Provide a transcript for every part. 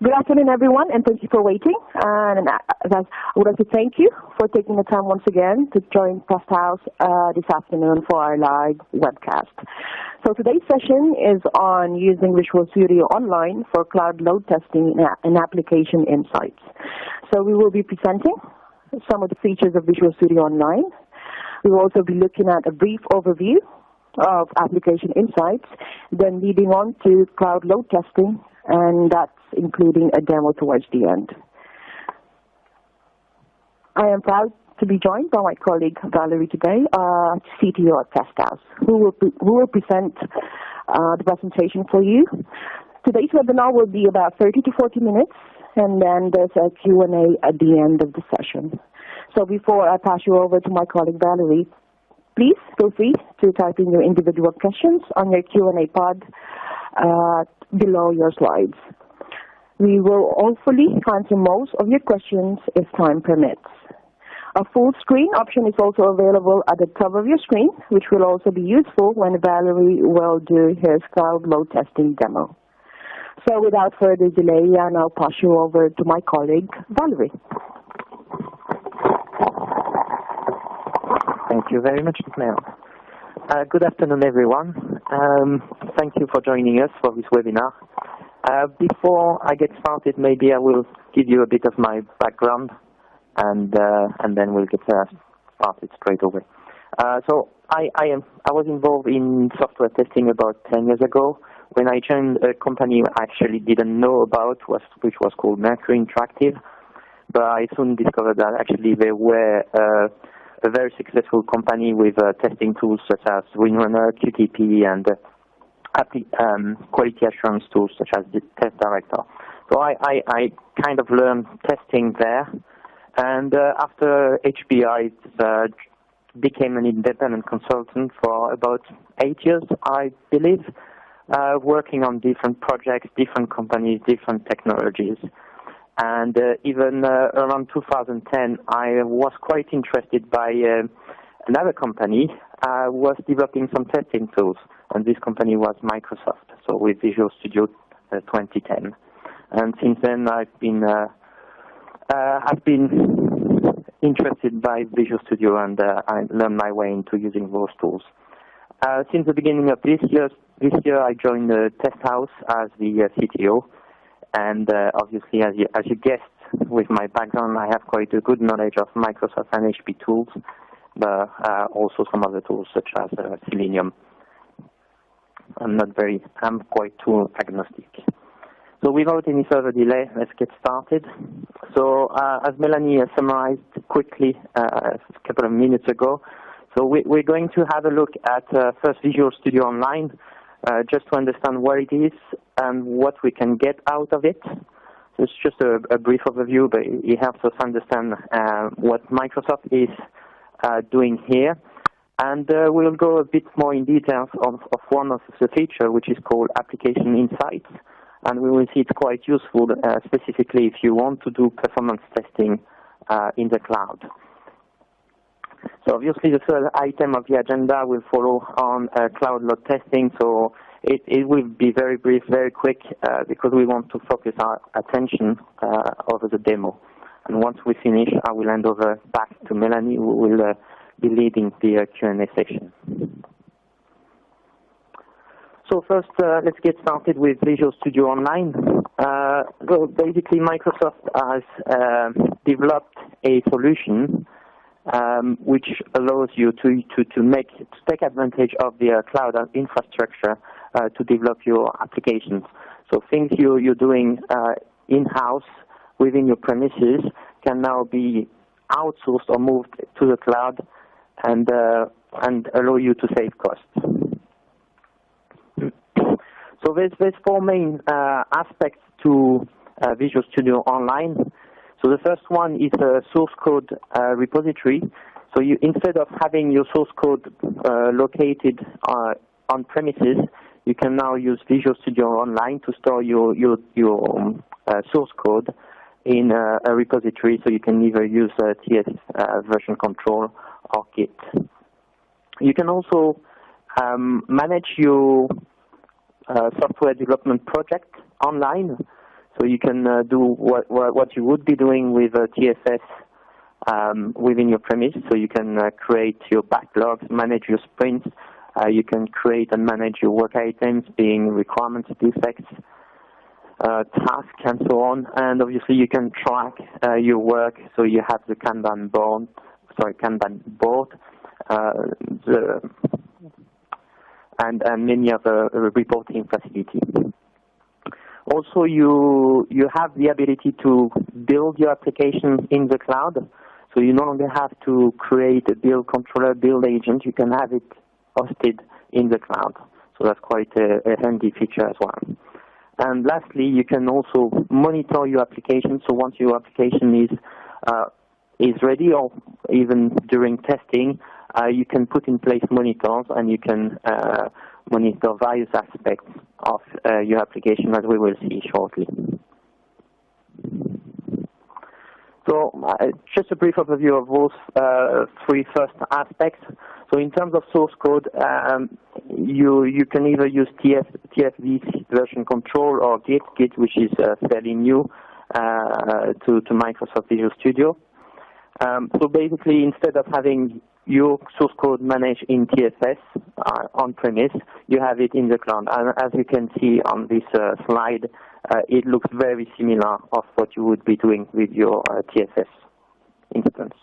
Good afternoon, everyone, and thank you for waiting. And I would like to thank you for taking the time once again to join Testhouse this afternoon for our live webcast. So today's session is on using Visual Studio Online for cloud load testing and application insights. So we will be presenting some of the features of Visual Studio Online. We will also be looking at a brief overview of application insights, then leading on to cloud load testing, and that's including a demo towards the end. I am proud to be joined by my colleague Valerie today, CTO at Testhouse, who will present the presentation for you. Today's webinar will be about 30 to 40 minutes, and then there's a Q&A at the end of the session. So before I pass you over to my colleague Valerie, please feel free to type in your individual questions on your Q&A pod below your slides. We will hopefully answer most of your questions if time permits. A full screen option is also available at the top of your screen, which will also be useful when Valerie will do his cloud load testing demo. So without further delay, I'll now pass you over to my colleague Valerie. Thank you very much, Mel. Good afternoon, everyone. Thank you for joining us for this webinar. Before I get started, maybe I will give you a bit of my background, and then we'll get started straight away. So I was involved in software testing about 10 years ago when I joined a company I actually didn't know about, which was called Mercury Interactive. But I soon discovered that actually they were a very successful company with testing tools such as WinRunner, QTP, and quality assurance tools such as the Test Director. So I kind of learned testing there, and after HBI, became an independent consultant for about 8 years, I believe, working on different projects, different companies, different technologies. And even around 2010, I was quite interested by another company who was developing some testing tools, and this company was Microsoft, so with Visual Studio 2010. And since then, I've been interested by Visual Studio, and I learned my way into using those tools. Since the beginning of this year, I joined Testhouse as the CTO. And obviously, as you guessed, with my background, I have quite a good knowledge of Microsoft and HP tools, but also some other tools such as Selenium. I'm quite tool agnostic. So without any further delay, let's get started. So as Melanie summarized quickly a couple of minutes ago, so we're going to have a look at first Visual Studio Online, just to understand what it is and what we can get out of it. So it's just a brief overview, but it helps us understand what Microsoft is doing here. And we'll go a bit more in details of one of the features, which is called Application Insights. And we will see it's quite useful, specifically if you want to do performance testing in the cloud. So obviously the third item of the agenda will follow on cloud load testing. So it will be very brief, very quick, because we want to focus our attention over the demo. And once we finish, I will hand over back to Melanie, who will be leading the Q&A section. So first, let's get started with Visual Studio Online. Well, basically, Microsoft has developed a solution which allows you to take advantage of the cloud infrastructure to develop your applications. So things you're doing in-house within your premises can now be outsourced or moved to the cloud and allow you to save costs. So there's four main aspects to Visual Studio Online. So the first one is a source code repository. So instead of having your source code located on premises, you can now use Visual Studio Online to store your source code in a repository. So you can either use TS version control or Git. You can also manage your software development project online. So you can do what you would be doing with TFS within your premise. So you can create your backlogs, manage your sprints. You can create and manage your work items, being requirements, defects, tasks, and so on. And obviously you can track your work. So you have the Kanban board, and many other reporting facilities. Also, you have the ability to build your application in the cloud. So you no longer have to create a build controller, build agent. You can have it hosted in the cloud. So that's quite a handy feature as well. And lastly, you can also monitor your application. So once your application is ready, or even during testing, you can put in place monitors, and you can monitor various aspects of your application, as we will see shortly. So just a brief overview of those three first aspects. So in terms of source code, you can either use TFV version control or Git, which is fairly new to Microsoft Visual Studio. So basically, instead of having your source code managed in TFS on-premise, you have it in the cloud. And as you can see on this slide, it looks very similar of what you would be doing with your TFS instance.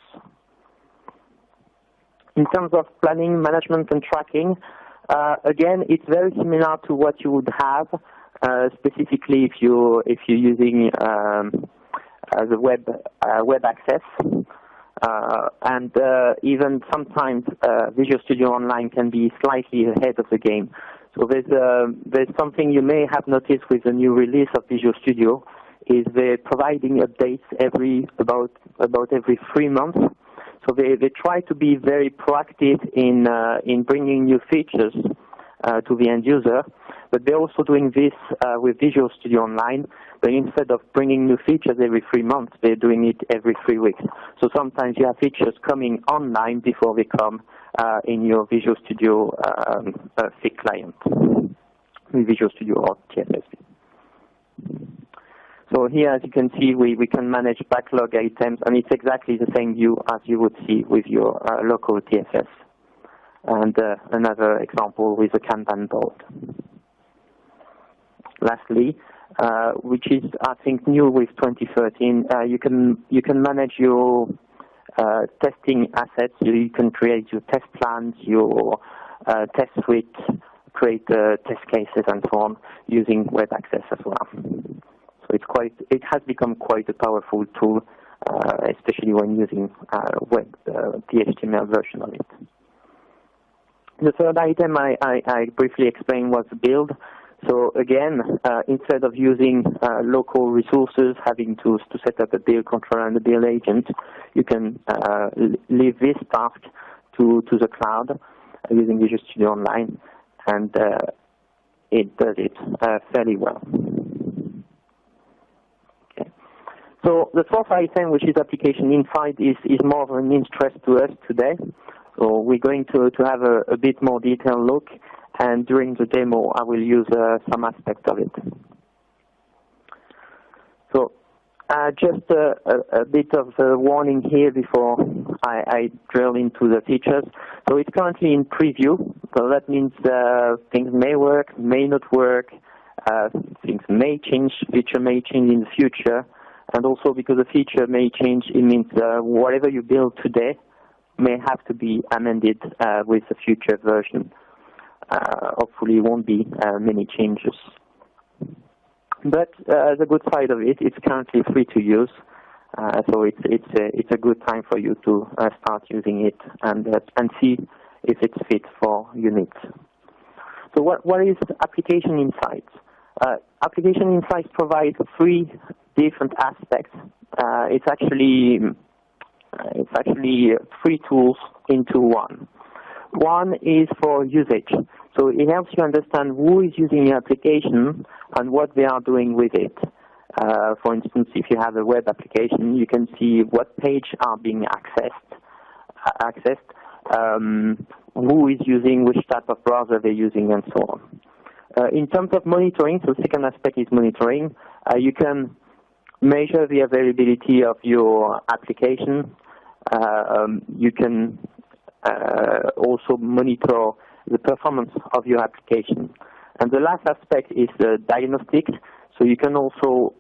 In terms of planning, management, and tracking, again, it's very similar to what you would have, specifically if you're using the web access. And even sometimes Visual Studio Online can be slightly ahead of the game. So there's something you may have noticed with the new release of Visual Studio, is they're providing updates about every 3 months. So they try to be very proactive in bringing new features to the end user, but they're also doing this with Visual Studio Online. But instead of bringing new features every 3 months, they're doing it every 3 weeks. So sometimes you have features coming online before they come in your Visual Studio FIC client, with Visual Studio or TFS. So here, as you can see, we can manage backlog items, and it's exactly the same view as you would see with your local TFS. And another example with a Kanban board. Lastly, which is, I think, new with 2013, you can manage your testing assets. You can create your test plans, your test suite, create test cases, and so on, using web access as well. So it has become quite a powerful tool, especially when using the HTML version of it. The third item I briefly explained was build. So again, instead of using local resources, having to set up a build controller and a build agent, you can leave this task to the cloud using Visual Studio Online, and it does it fairly well. Okay. So the fourth item, which is Application Insight, is more of an interest to us today. So we're going to have a bit more detailed look, and during the demo I will use some aspect of it. So just a bit of a warning here before I drill into the features. So it's currently in preview, so that means things may work, may not work, things may change, feature may change in the future, and also because the feature may change, it means whatever you build today may have to be amended with a future version. Hopefully, it won't be many changes. But the good side of it, it's currently free to use, so it's a good time for you to start using it and see if it's fit for your needs. So what is Application Insights? Application Insights provides 3 different aspects. It's actually 3 tools into one. One is for usage. So it helps you understand who is using your application and what they are doing with it. For instance, if you have a web application, you can see what page are being accessed, who is using which type of browser they're using, and so on. In terms of monitoring, so the second aspect is monitoring. You can measure the availability of your application. You can also monitor the performance of your application. And the last aspect is the diagnostics. So you can also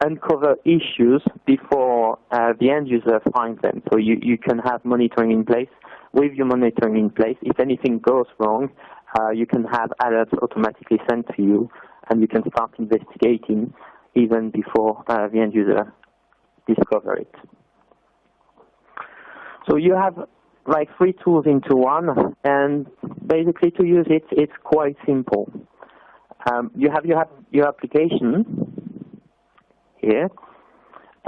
uncover issues before the end user finds them. So you can have monitoring in place. With your monitoring in place, if anything goes wrong, you can have alerts automatically sent to you, and you can start investigating even before the end user discovers it. So you have like 3 tools into one, and basically to use it, it's quite simple. You have your application here,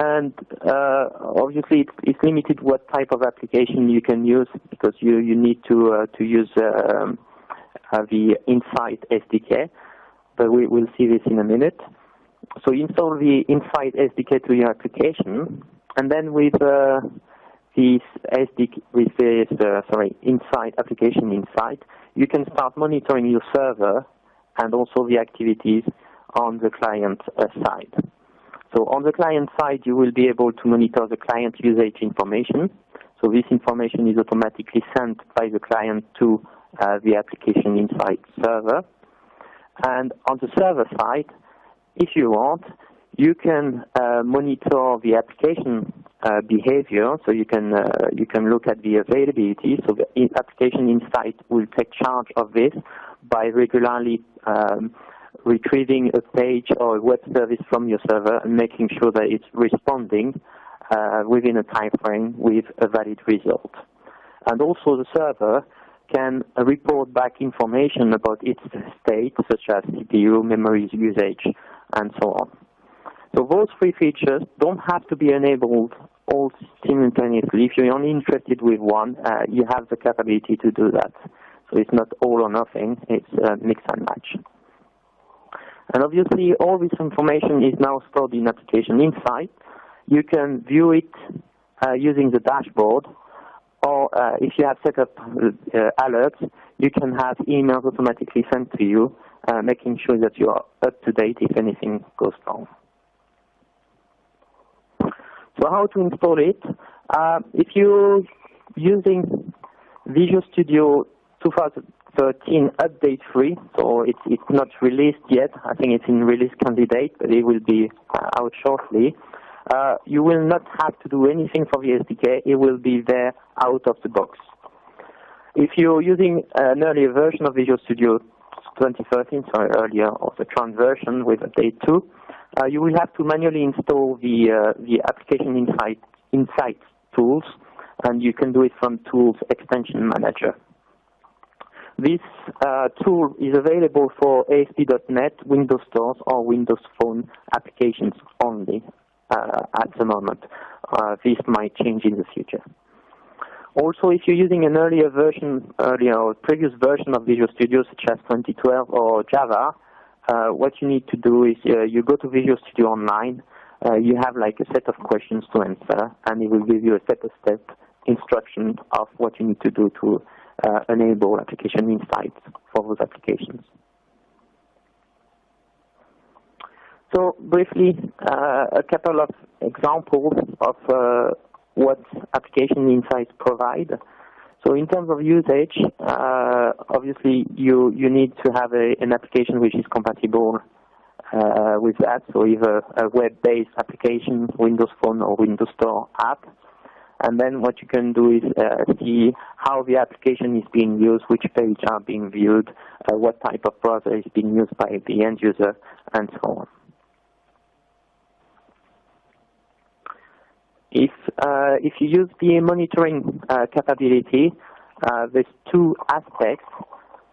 and obviously it's limited what type of application you can use, because you need to use the Insight SDK, but we'll see this in a minute. So you install the Insight SDK to your application, and then with Insight application Insight, you can start monitoring your server and also the activities on the client side. So on the client side, you will be able to monitor the client usage information. So this information is automatically sent by the client to the application Insight server. And on the server side, if you want, you can monitor the application behavior. So you can look at the availability. So the application Insight will take charge of this by regularly retrieving a page or a web service from your server and making sure that it's responding within a time frame with a valid result. And also the server can report back information about its state, such as CPU, memory usage, and so on. So those 3 features don't have to be enabled all simultaneously. If you're only interested with one, you have the capability to do that. So it's not all or nothing, it's mix and match. And obviously, all this information is now stored in Application Insight. You can view it using the dashboard, or if you have set up alerts, you can have emails automatically sent to you, making sure that you are up to date if anything goes wrong. So how to install it? If you're using Visual Studio 2013 Update 3, so it's not released yet. I think it's in release candidate, but it will be out shortly. You will not have to do anything for the SDK. It will be there out of the box. If you're using an earlier version of Visual Studio 2013, earlier of the Tron version with Update 2, you will have to manually install the Application Insight tools, and you can do it from Tools Extension Manager. This tool is available for ASP.NET, Windows Stores, or Windows Phone applications only at the moment. This might change in the future. Also, if you're using an earlier or previous version of Visual Studio, such as 2012 or Java, what you need to do is you go to Visual Studio Online, you have like a set of questions to answer, and it will give you a step-by-step instruction of what you need to do to enable Application Insight for those applications. So briefly, a couple of examples of what Application Insights provide. So in terms of usage, obviously you need to have an application which is compatible with that, so either a web-based application, Windows Phone or Windows Store app. And then what you can do is see how the application is being used, which pages are being viewed, what type of browser is being used by the end user, and so on. If you use the monitoring capability, there's 2 aspects.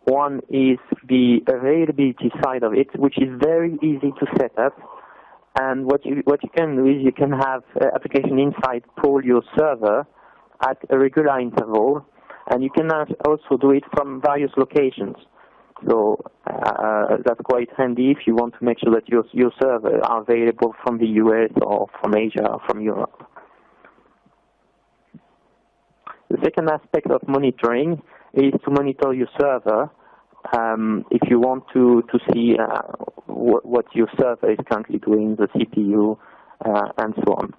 One is the availability side of it, which is very easy to set up. And what you can do is you can have Application Insight poll your server at a regular interval, and you can also do it from various locations. So that's quite handy if you want to make sure that your servers are available from the US or from Asia or from Europe. The second aspect of monitoring is to monitor your server. If you want to see what your server is currently doing, the CPU, and so on.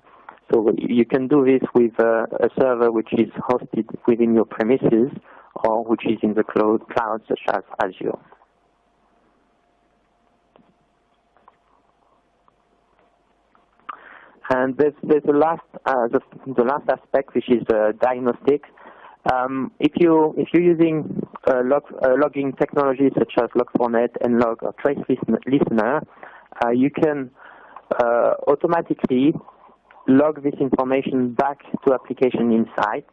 So you can do this with a server which is hosted within your premises or which is in the cloud such as Azure. And there's the last aspect, which is diagnostics. If you're using logging technologies such as Log4net, nLog, or Trace Listener, you can automatically log this information back to Application Insight,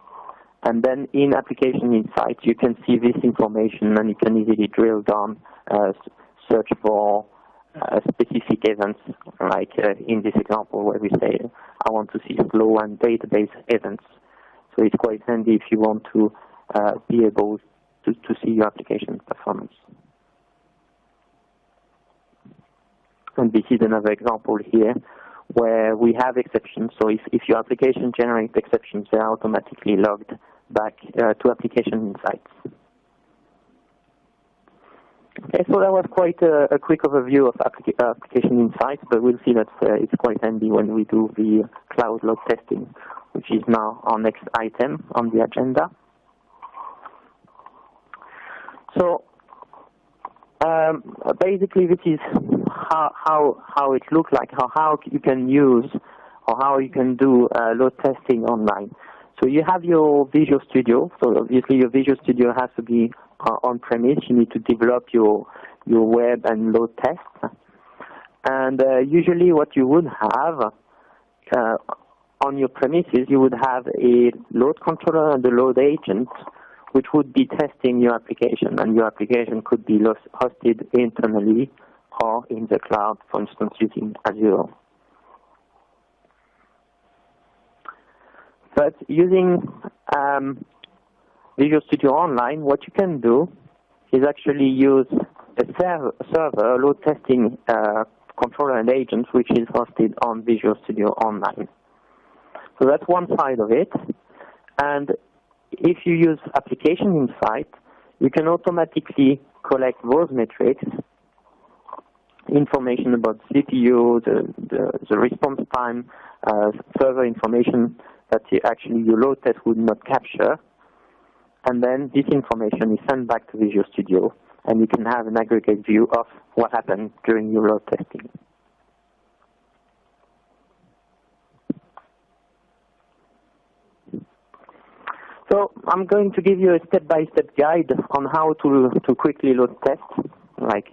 and then in Application Insight you can see this information and you can easily drill down, search for specific events, like in this example where we say I want to see flow and database events. So it's quite handy if you want to be able to see your application performance. And this is another example here where we have exceptions. So if your application generates exceptions, they are automatically logged back to Application Insights. Okay, so that was quite a quick overview of Application Insights, but we'll see that it's quite handy when we do the cloud load testing, which is now our next item on the agenda. So basically this is how it looks like, how you can use or how you can do load testing online. So you have your Visual Studio. So obviously your Visual Studio has to be on-premise. You need to develop your web and load tests. And usually what you would have on your premises, you would have a load controller and a load agent, which would be testing your application. And your application could be hosted internally or in the cloud, for instance, using Azure. But using Visual Studio Online, what you can do is actually use a server load testing controller and agent, which is hosted on Visual Studio Online. So that's one side of it. And if you use Application Insight, you can automatically collect those metrics, information about CPU, the response time, server information that actually your load test would not capture. And then this information is sent back to Visual Studio, and you can have an aggregate view of what happened during your load testing. So I'm going to give you a step-by-step guide on how to quickly load test, like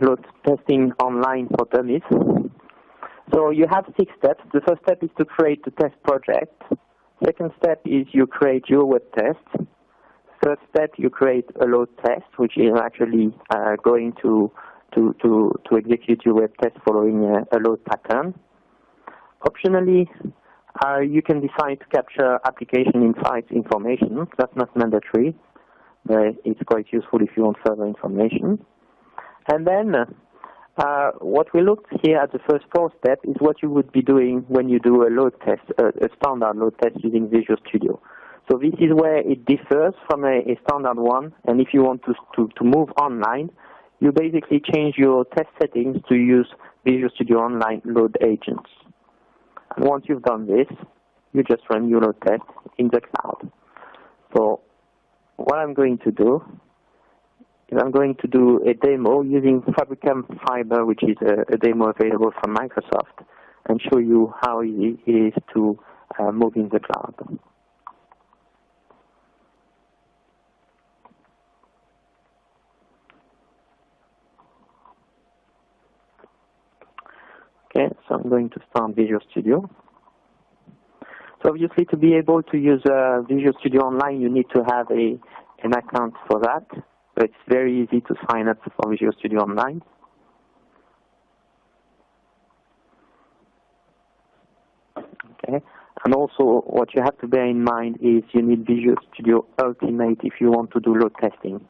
load testing online for dummies. So you have 6 steps. The first step is to create the test project. Second step is you create your web test. Third step, you create a load test, which is actually going to execute your web test following a load pattern. Optionally, you can decide to capture Application Insights information. That's not mandatory, but it's quite useful if you want further information. And then what we looked here at the first 4 steps is what you would be doing when you do a load test, a standard load test using Visual Studio. So this is where it differs from a standard one, and if you want to move online, you basically change your test settings to use Visual Studio Online load agents. And once you've done this, you just run your load test in the cloud. So what I'm going to do is I'm going to do a demo using Fabricam Fiber, which is a demo available from Microsoft, and show you how easy it is to move in the cloud. Okay, so I'm going to start Visual Studio. So obviously, to be able to use Visual Studio Online, you need to have an account for that. But it's very easy to sign up for Visual Studio Online. Okay, and also what you have to bear in mind is you need Visual Studio Ultimate if you want to do load testing.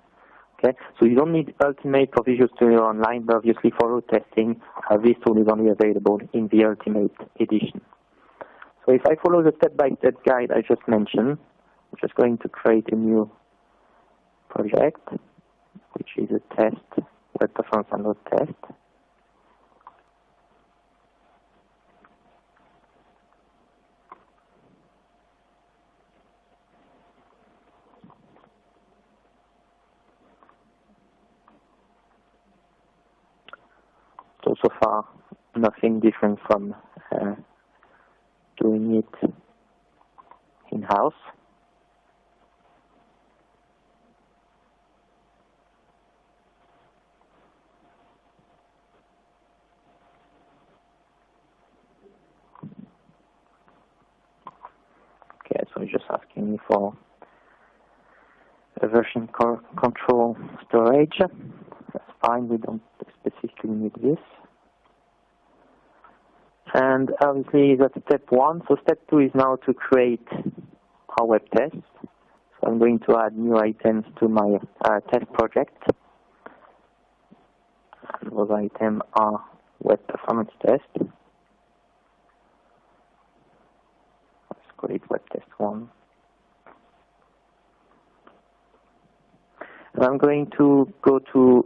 Okay, so you don't need Ultimate for Visual Studio Online, but obviously for load testing, this tool is only available in the Ultimate edition. So if I follow the step-by-step guide I just mentioned, I'm just going to create a new project, which is a test web performance and load test. So far, nothing different from doing it in-house. Okay, so it's just asking me for a version control storage. That's fine, we don't specifically need this. And obviously that's step 1. So step 2 is now to create our web test. So I'm going to add new items to my test project. And those items are web performance test. Let's call it web test 1. And I'm going to go to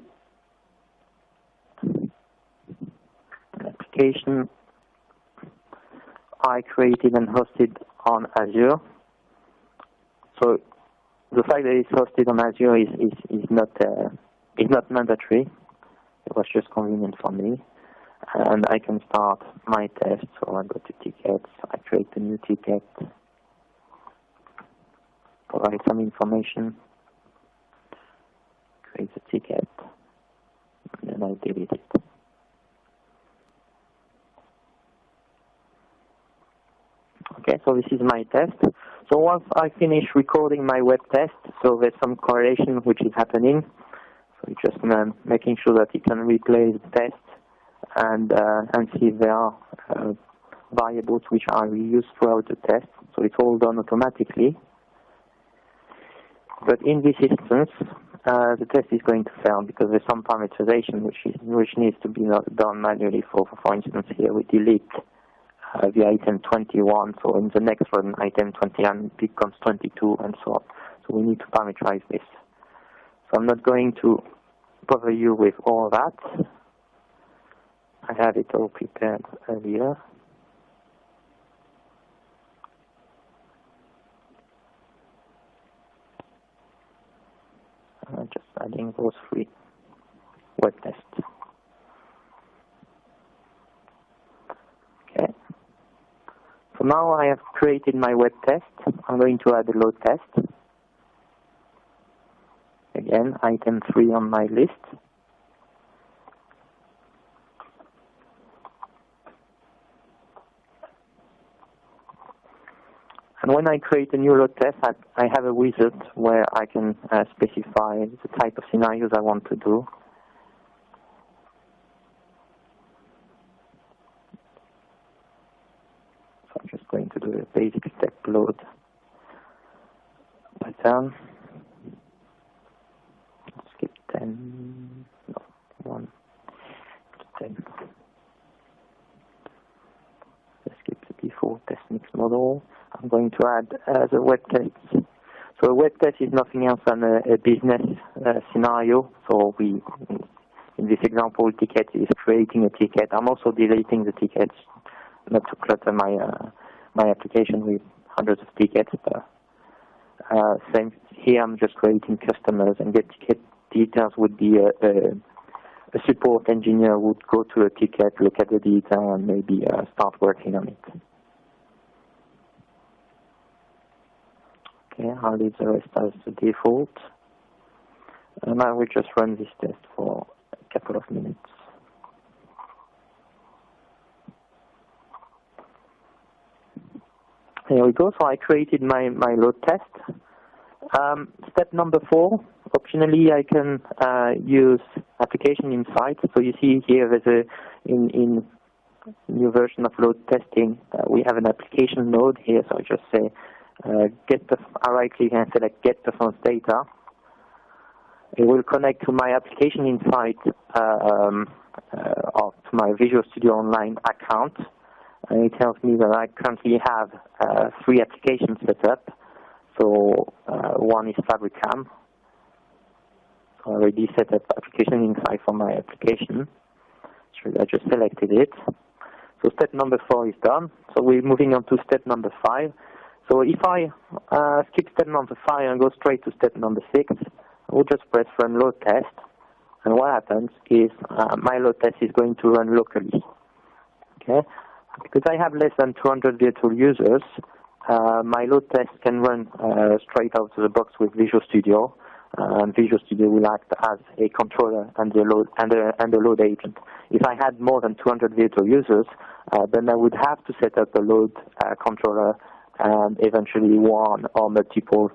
an application I created and hosted on Azure. So the fact that it's hosted on Azure is not mandatory. It was just convenient for me. And I can start my test. So I go to tickets, I create a new ticket, provide some information, create a ticket, and then I delete it. Okay, so this is my test. So once I finish recording my web test, so there's some correlation which is happening. So it's just making sure that it can replay the test and see if there are variables which are reused throughout the test. So it's all done automatically. But in this instance, the test is going to fail because there's some parameterization which needs to be done manually. For instance, here we delete the item 21, so in the next run, item 21 becomes 22, and so on. So we need to parameterize this. So I'm not going to bother you with all that. I have it all prepared earlier. Just adding those 3 web tests. Okay. So now I have created my web test. I'm going to add a load test. Again, item 3 on my list. And when I create a new load test, I have a wizard where I can specify the type of scenarios I want to do. So I'm just going to do a basic step load pattern. Skip 10, no, 1 to 10. Let's skip the default test mix model. I'm going to add the web test. So a web test is nothing else than a business scenario. So in this example, ticket is creating a ticket. I'm also deleting the tickets, not to clutter my application with hundreds of tickets. Same here, I'm just creating customers, and get ticket details would be a support engineer would go to a ticket, look at the detail, and maybe start working on it. Okay, I'll leave the rest as the default. And I will just run this test for a couple of minutes. Here we go. So I created my load test. Step number 4, optionally I can use application insights. So you see here there's in new version of load testing, we have an application node here. So I just say I right click and select get performance data. It will connect to my application insight of my Visual Studio Online account. And it tells me that I currently have 3 applications set up. So one is Fabricam. So I already set up application insight for my application. So I just selected it. So step number 4 is done. So we're moving on to step number 5. So if I skip step number 5 and go straight to step number 6, I will just press run load test. And what happens is my load test is going to run locally. Okay? Because I have less than 200 virtual users, my load test can run straight out of the box with Visual Studio. And Visual Studio will act as a controller and the load agent. If I had more than 200 virtual users, then I would have to set up a load controller and eventually one or multiple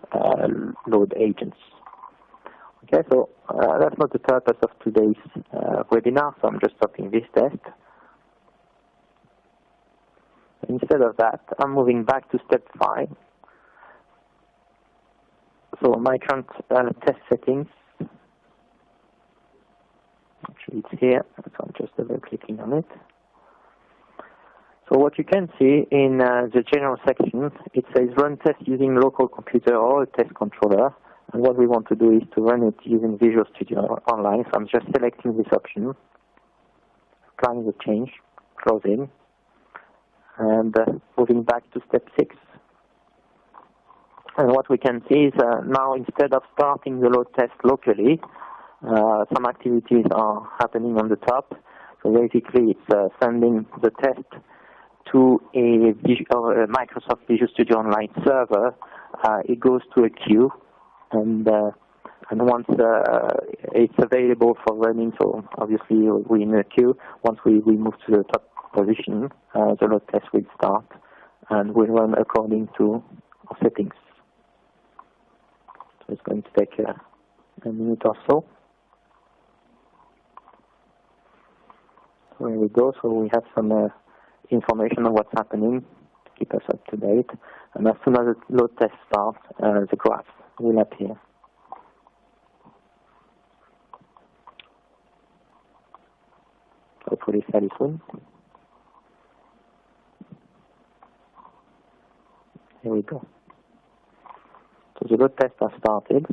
load agents. Okay, so that's not the purpose of today's webinar, so I'm just stopping this test. Instead of that, I'm moving back to step 5. So my current test settings, actually it's here, so I'm just double-clicking on it. So what you can see in the general section, it says run test using local computer or a test controller. And what we want to do is to run it using Visual Studio Online. So I'm just selecting this option, applying the change, closing, and moving back to step 6. And what we can see is now instead of starting the load test locally, some activities are happening on the top. So basically it's sending the test to a Microsoft Visual Studio Online server. It goes to a queue, and once it's available for running, so obviously we're in a queue, once we move to the top position, the load test will start and will run according to our settings. So it's going to take a minute or so. So here we go. So we have some information on what's happening to keep us up to date. And as soon as the load test starts, the graph will appear. Hopefully fairly soon. Here we go. So the load test has started.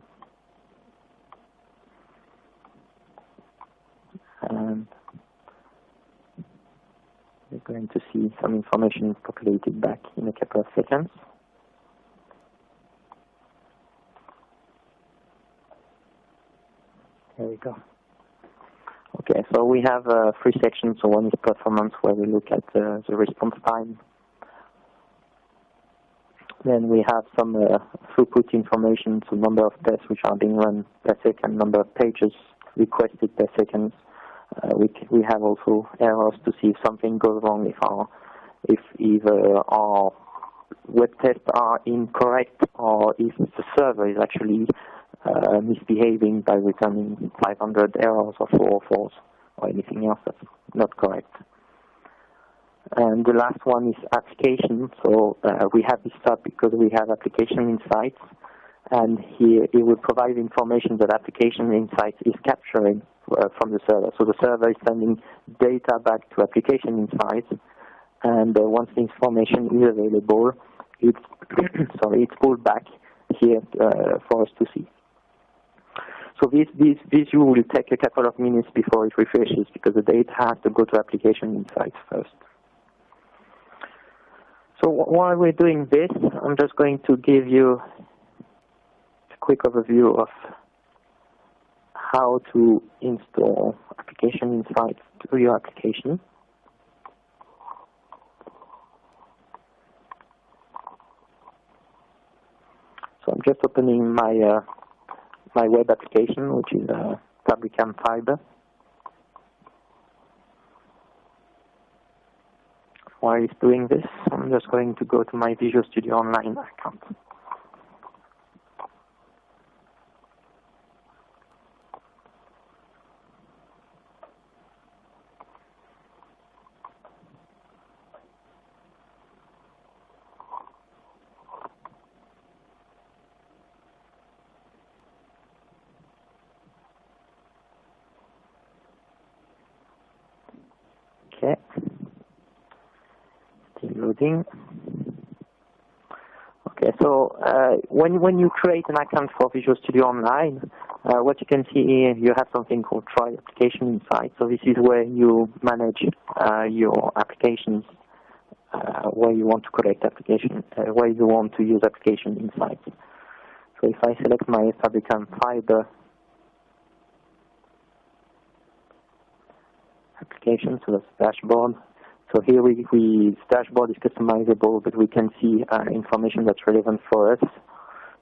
And we're going to see some information populated back in a couple of seconds. There we go. Okay, so we have 3 sections. So one is performance, where we look at the response time. Then we have some throughput information, so number of tests which are being run per second, number of pages requested per second. We have also errors to see if something goes wrong, if either our web tests are incorrect or if the server is actually misbehaving by returning 500 errors or 404s or anything else that's not correct. And the last one is application. So we have this tab because we have application insights, and here it will provide information that application insights is capturing from the server. So the server is sending data back to application insights, and once the information is available, it's it's pulled back here for us to see. So this view will take a couple of minutes before it refreshes because the data has to go to application insights first. So while we're doing this, I'm just going to give you a quick overview of how to install application insights to your application. So I'm just opening my my web application, which is Fabricam Fiber. While it's doing this, I'm just going to go to my Visual Studio Online account. Okay. Loading. Okay, so when you create an account for Visual Studio Online, What you can see here, you have something called Try Application Insight. So this is where you manage your applications, where you want to collect application, where you want to use application insights. So if I select my Fabrikam Fiber application, so that's the dashboard. So here this dashboard is customizable, but we can see information that's relevant for us.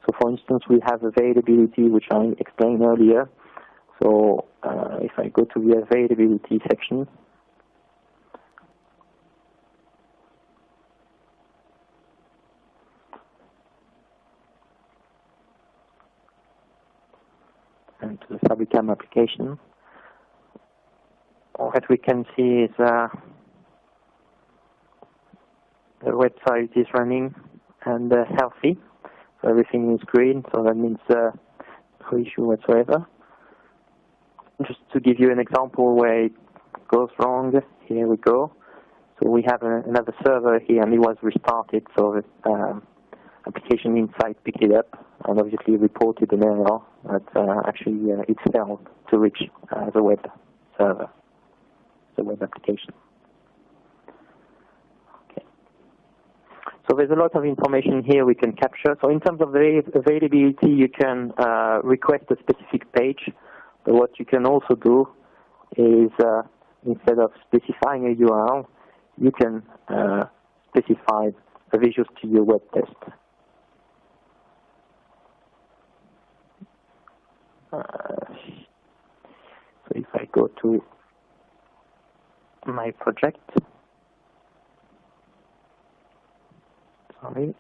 So for instance, we have availability, which I explained earlier. So if I go to the availability section, and to the Fabrikam application, what we can see is the website is running and healthy. So everything is green, so that means no issue whatsoever. Just to give you an example where it goes wrong, here we go. So we have another server here, and it was restarted, so the application insight picked it up and obviously reported an error that actually it failed to reach the web server, the web application. So there's a lot of information here we can capture. So in terms of availability, you can request a specific page. But what you can also do is, instead of specifying a URL, you can specify a Visual Studio web test. So if I go to my project, sorry.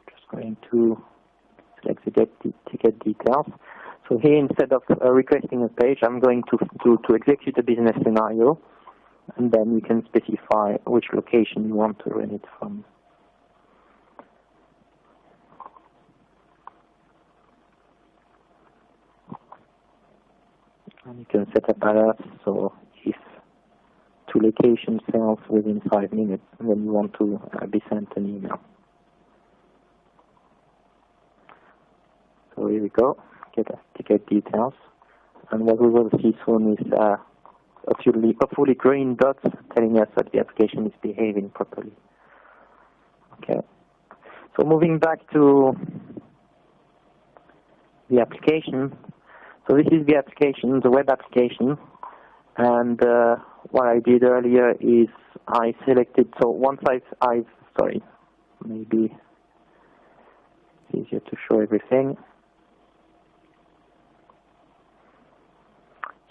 Just going to select the ticket details. So here, instead of requesting a page, I'm going to execute a business scenario, and then you can specify which location you want to run it from. And you can set up alerts, so if 2 locations fails within 5 minutes, then you want to be sent an email. So here we go, get ticket details. And what we will see soon is a fully green dot telling us that the application is behaving properly. Okay. So moving back to the application. So this is the application, the web application, and what I did earlier is I selected, so once sorry, maybe it's easier to show everything.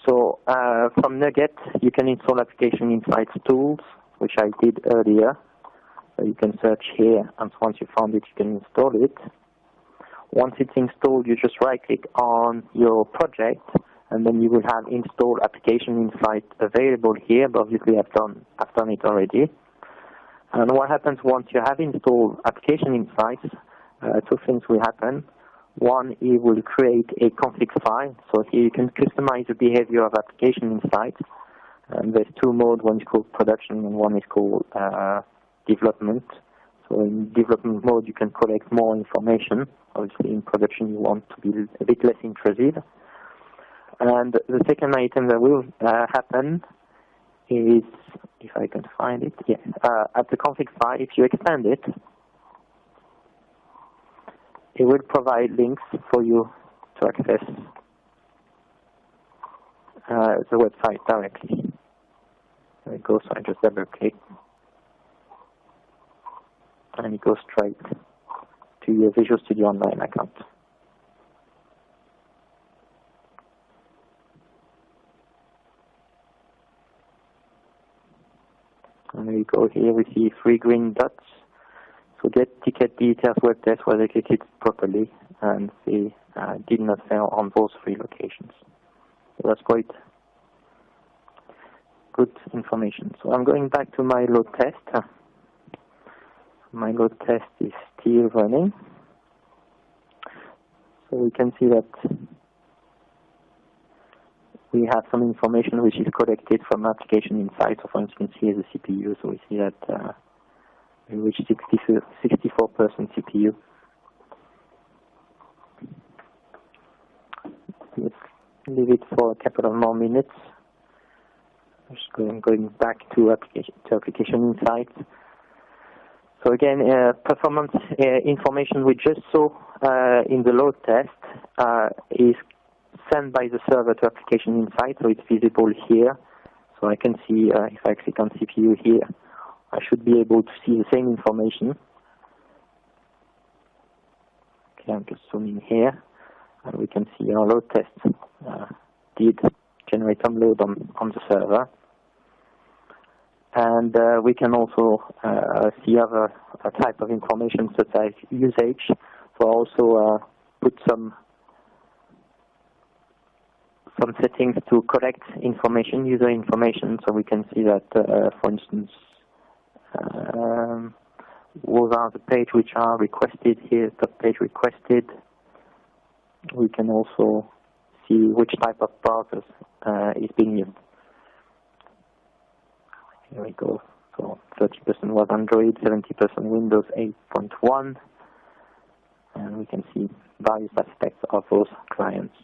So from NuGet, you can install Application Insights tools, which I did earlier. So you can search here, and once you found it, you can install it. Once it's installed, you just right-click on your project, and then you will have Install Application Insight available here. But obviously, I've done it already. And what happens once you have installed Application Insights? 2 things will happen. One, it will create a config file. So here you can customize the behavior of Application Insights. And there's 2 modes. One is called production, and one is called development. So in development mode, you can collect more information. Obviously, in production, you want to be a bit less intrusive. And the second item that will happen is, if I can find it, at the config file, if you extend it, it will provide links for you to access the website directly. There it goes, so I just double-click, and it goes straight to your Visual Studio Online account. And there you go, here we see 3 green dots. So get ticket details web test was executed properly, and they did not fail on those 3 locations. So that's quite good information. So I'm going back to my load test. My load test is still running. So we can see that we have some information which is collected from application inside. So for instance, here is the CPU. So we see that we reached 64% CPU. Let's leave it for a couple of more minutes. Just going back to application insights. So again, performance information we just saw in the load test is sent by the server to application insight, so it's visible here. So I can see if I click on CPU here, I should be able to see the same information. Okay, I'm just zooming here, and we can see our load test did generate some load on the server. And we can also see other type of information such as usage. So also put some settings to collect information, user information. So we can see that, for instance, what are the page which are requested. Here's the page requested. We can also see which type of browsers is being used. Here we go. So 30% was Android, 70% Windows 8.1, and we can see various aspects of those clients,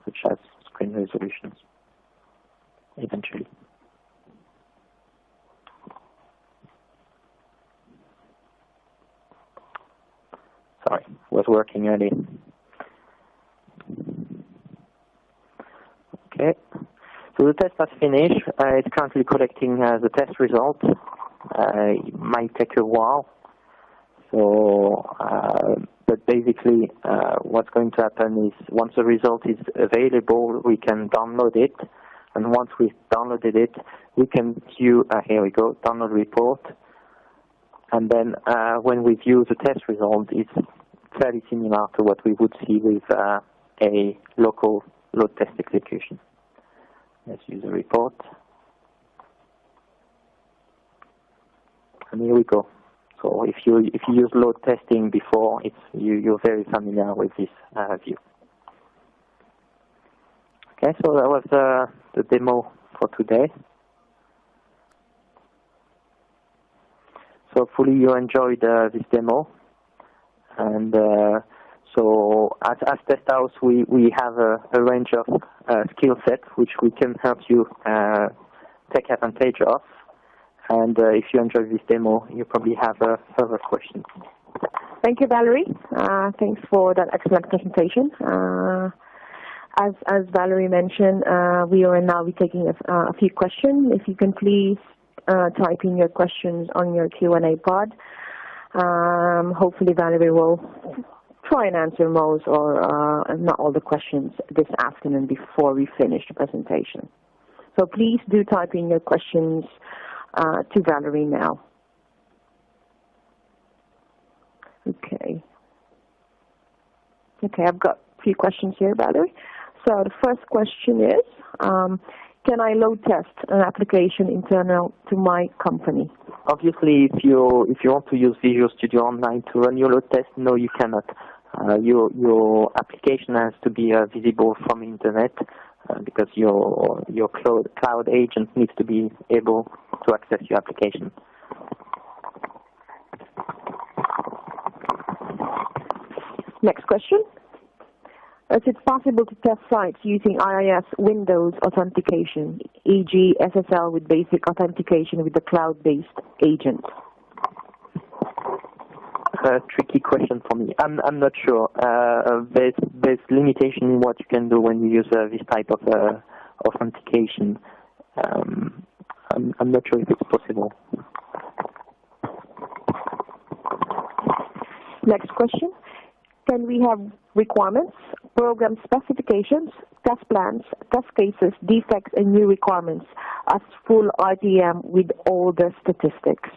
such as screen resolutions, eventually. Sorry, was working early. Okay. So the test has finished. It's currently collecting the test result. It might take a while. So, but basically, what's going to happen is once the result is available, we can download it. And once we've downloaded it, we can view, here we go, download report. And then when we view the test result, it's fairly similar to what we would see with a local load test execution. Let's use a report. And here we go. So if you use load testing before, you're very familiar with this view. Okay, so that was the demo for today. So hopefully you enjoyed this demo. And so as Test House, we have a range of skill sets which we can help you take advantage of. And if you enjoy this demo, you probably have further questions. Thank you, Valerie. Thanks for that excellent presentation. As Valerie mentioned, we are now taking a few questions. If you can please type in your questions on your Q&A pod. Hopefully Valerie will try and answer most or not all the questions this afternoon before we finish the presentation. So please do type in your questions to Valerie now. Okay, I've got a few questions here, Valerie. So the first question is, can I load test an application internal to my company? Obviously, if you want to use Visual Studio Online to run your load test, no, you cannot. Your application has to be visible from the internet because your cloud agent needs to be able to access your application. Next question. Is it possible to test sites using IIS Windows authentication, e.g. SSL with basic authentication with the cloud-based agent? Tricky question for me. I'm not sure. There's limitation in what you can do when you use this type of authentication. I'm not sure if it's possible. Next question. Can we have requirements, program specifications, test plans, test cases, defects, and new requirements as full RTM with all the statistics?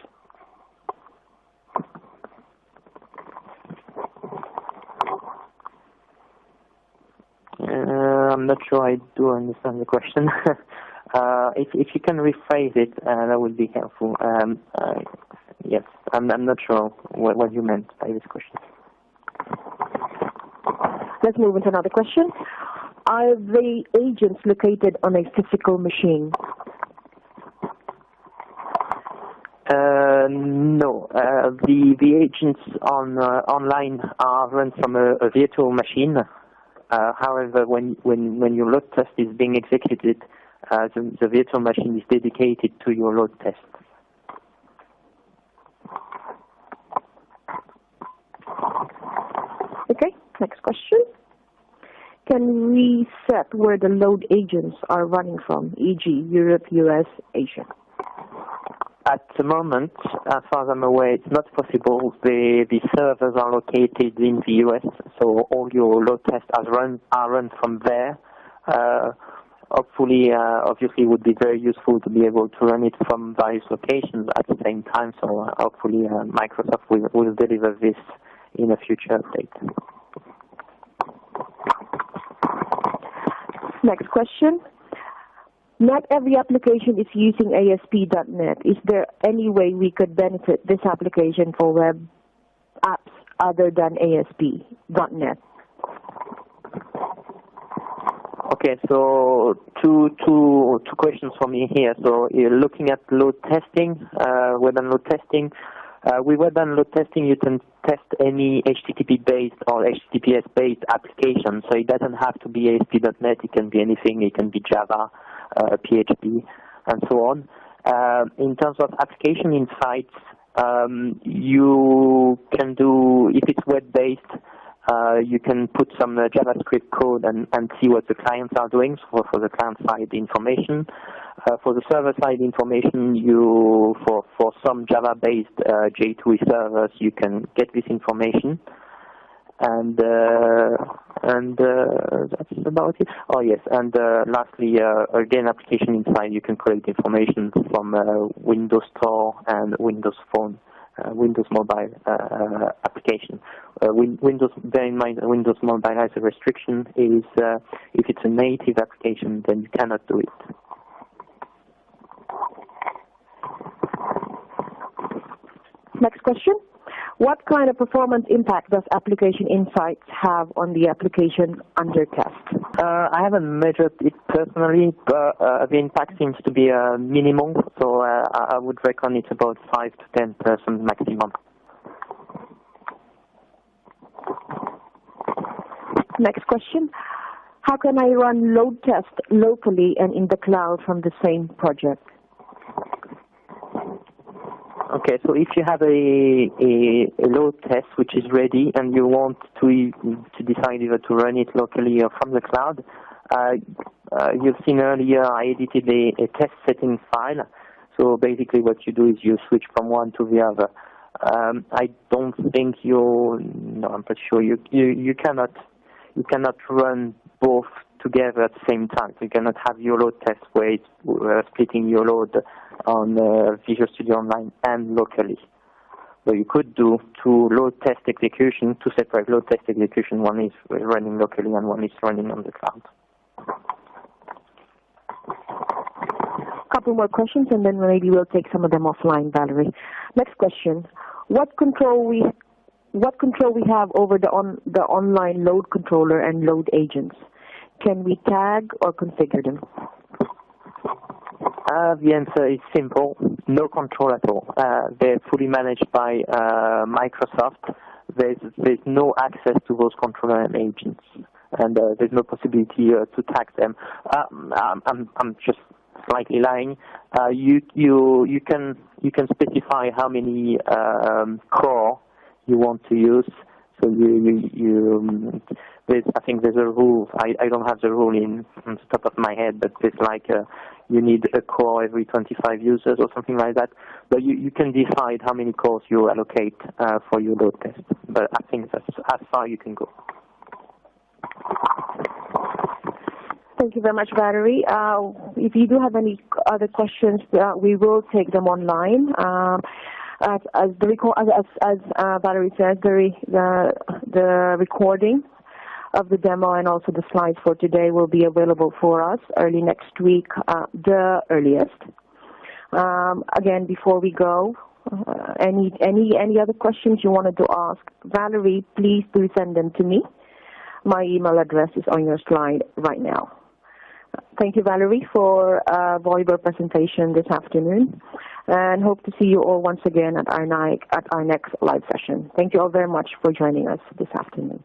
I'm not sure I do understand the question. If you can rephrase it, that would be helpful. Yes, I'm not sure what you meant by this question. Let's move into another question. Are the agents located on a physical machine? No. The agents online are run from a virtual machine. However, when your load test is being executed, the virtual machine is dedicated to your load test. Okay, next question. Can we set where the load agents are running from, e.g. Europe, US, Asia? At the moment, as far as I'm aware, it's not possible. The servers are located in the US, so all your load tests are run from there. Hopefully, obviously, it would be very useful to be able to run it from various locations at the same time. So hopefully, Microsoft will deliver this in a future update. Next question. Not every application is using ASP.NET. Is there any way we could benefit this application for web apps other than ASP.NET? Okay, so two questions for me here. So looking at load testing, web and load testing. With web and load testing, you can test any HTTP-based or HTTPS-based application. So it doesn't have to be ASP.NET. It can be anything. It can be Java, PHP, and so on. In terms of application insights, you can do, if it's web-based, you can put some JavaScript code and see what the clients are doing for the client-side information. For the server-side information, for some Java-based J2E servers, you can get this information. And that's about it. Oh yes, and lastly, again, application inside, you can collect information from Windows Store and Windows Phone, Windows Mobile application. Bear in mind, Windows Mobile has a restriction. Is if it's a native application, then you cannot do it. Next question. What kind of performance impact does Application Insights have on the application under test? I haven't measured it personally, but the impact seems to be minimal, so I would reckon it's about 5 to 10% maximum. Next question. How can I run load test locally and in the cloud from the same project? Okay, so if you have a load test which is ready and you want to decide either to run it locally or from the cloud, you've seen earlier I edited a test setting file. So basically what you do is you switch from one to the other. I don't think I'm pretty sure you cannot run both together at the same time. So you cannot have your load test where it's splitting your load on Visual Studio Online and locally. But you could do two separate load test execution. One is running locally and one is running on the cloud. Couple more questions and then maybe we'll take some of them offline, Valerie. Next question. What control we have over the online load controller and load agents? Can we tag or configure them? The answer is simple. No control at all. They're fully managed by Microsoft. There's no access to those controller and agents, and there's no possibility to tag them. I'm just slightly lying. You can specify how many core you want to use. So I think there's a rule. I don't have the rule on the top of my head, but there's like you need a core every 25 users or something like that. But you can decide how many cores you allocate for your load test. But I think that's as far you can go. Thank you very much, Valerie. If you do have any other questions, we will take them online. As Valerie says, the recording of the demo and also the slides for today will be available for us early next week, the earliest. Again, before we go, any other questions you wanted to ask Valerie, please do send them to me. My email address is on your slide right now. Thank you, Valerie, for a valuable presentation this afternoon, and hope to see you all once again at our next live session. Thank you all very much for joining us this afternoon.